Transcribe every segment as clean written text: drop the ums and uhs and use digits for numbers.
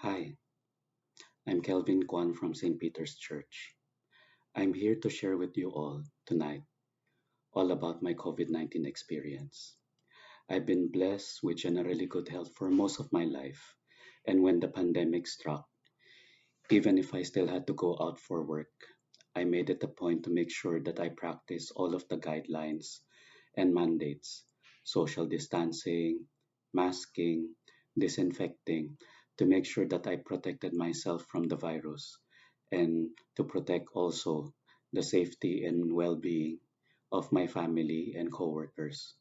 Hi, I'm Kelvin Kwan from St. Peter's Church. I'm here to share with you all tonight all about my COVID 19 experience. I've been blessed with generally good health for most of my life, and when the pandemic struck, even if I still had to go out for work, I made it a point to make sure that I practice all of the guidelines and mandates: social distancing, masking, disinfecting, to make sure that I protected myself from the virus and to protect also the safety and well being of my family and coworkers.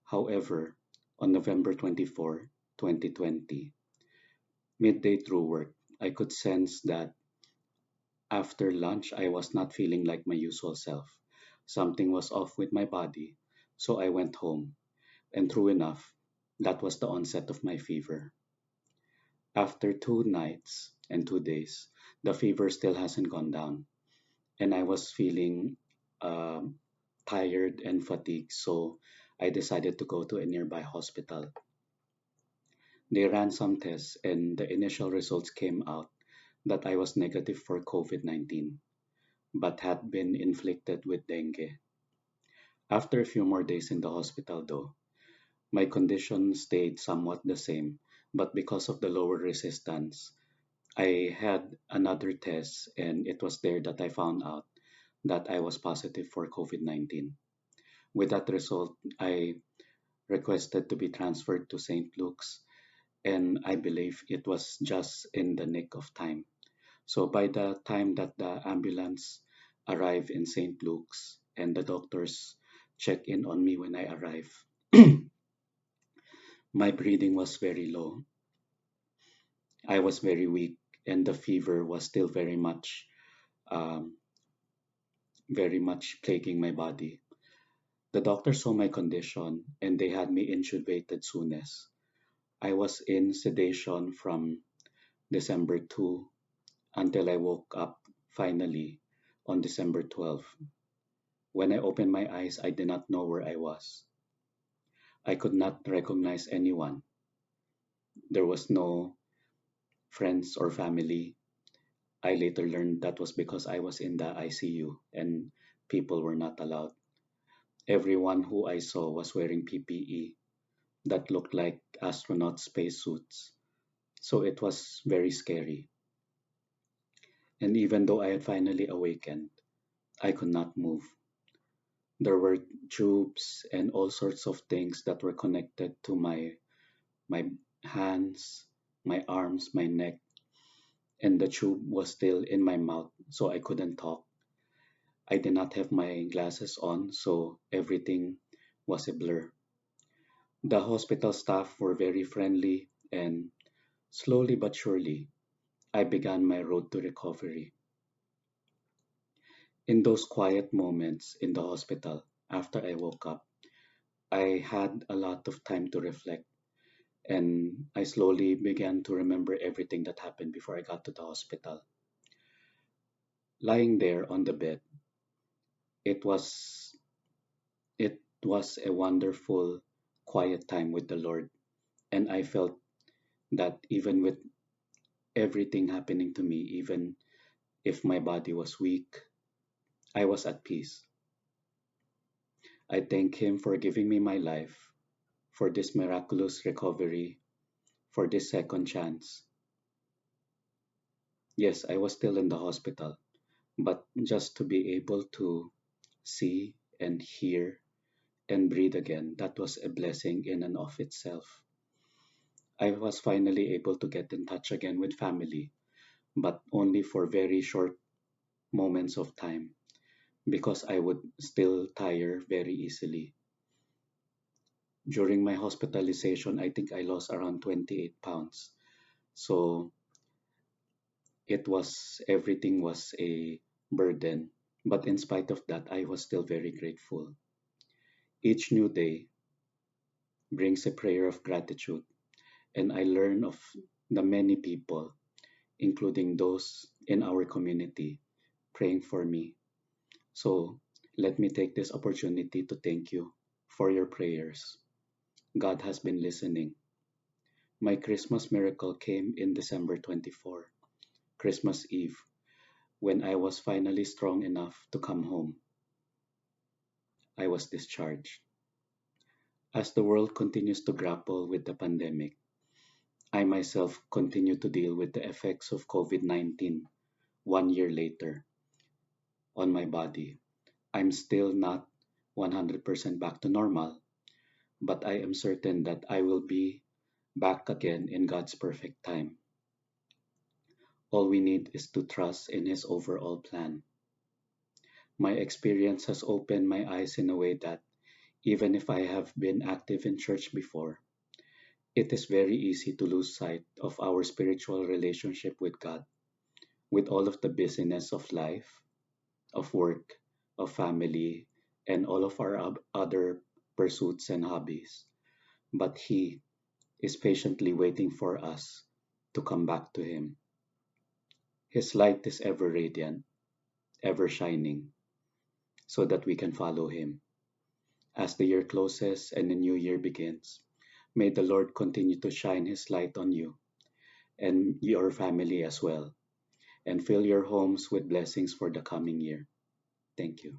However, on November 24, 2020, midday through work, I could sense that after lunch I was not feeling like my usual self. Something was off with my body, so I went home. And true enough, that was the onset of my fever. After 2 nights and 2 days, the fever still hasn't gone down, and I was feeling um tired and fatigued, so I decided to go to a nearby hospital. They ran some tests, and the initial results came out that I was negative for COVID 19, but had been inflicted with dengue. After a few more days in the hospital, though, my condition stayed somewhat the same, but because of the lower resistance, I had another test, and it was there that I found out that I was positive for COVID 19. With that result, I requested to be transferred to St. Luke's, and I believe it was just in the nick of time. So, by the time that the ambulance arrived in St. Luke's and the doctors checked in on me when I arrived, my breathing was very low. I was very weak, and the fever was still um, very much plaguing my body. The doctor saw my condition and they had me intubated soonest. I was in sedation from December 2 until I woke up finally on December 12th. When I opened my eyes, I did not know where I was. I could not recognize anyone. There was no friends or family. I later learned that was because I was in the ICU and people were not allowed. Everyone who I saw was wearing PPE that looked like astronaut spacesuits. So it was very scary. And even though I had finally awakened, I could not move. There were tubes and all sorts of things that were connected to my hands, my arms, my neck, and the tube was still in my mouth, so I couldn't talk. I did not have my glasses on, so everything was a blur. The hospital staff were very friendly, and slowly but surely, I began my road to recovery. In those quiet moments in the hospital, after I woke up, I had a lot of time to reflect, and I slowly began to remember everything that happened before I got to the hospital. Lying there on the bed, it was it was a wonderful quiet time with the Lord, and I felt that even with everything happening to me, even if my body was weak, I was at peace. I thank Him for giving me my life, for this miraculous recovery, for this second chance. Yes, I was still in the hospital, but just to be able to see and hear and breathe again, that was a blessing in and of itself. I was finally able to get in touch again with family, but only for very short moments of time because I would still tire very easily. During my hospitalization, I think I lost around 28 pounds. So everything was a burden. But in spite of that, I was still very grateful. Each new day brings a prayer of gratitude, and I learn of the many people, including those in our community, praying for me. So let me take this opportunity to thank you for your prayers. God has been listening. My Christmas miracle came in December 24, Christmas Eve, when I was finally strong enough to come home. I was discharged. As the world continues to grapple with the pandemic, I myself continue to deal with the effects of COVID-19 1 year later on my body. I'm still not 100% back to normal, but I am certain that I will be back again in God's perfect time. All we need is to trust in His overall plan. My experience has opened my eyes in a way that, even if I have been active in church before, it is very easy to lose sight of our spiritual relationship with God, with all of the busyness of life, of work, of family, and all of our other pursuits and hobbies. But He is patiently waiting for us to come back to Him. His light is ever radiant, ever shining, so that we can follow Him. As the year closes and a new year begins, may the Lord continue to shine His light on you and your family as well, and fill your homes with blessings for the coming year. Thank you.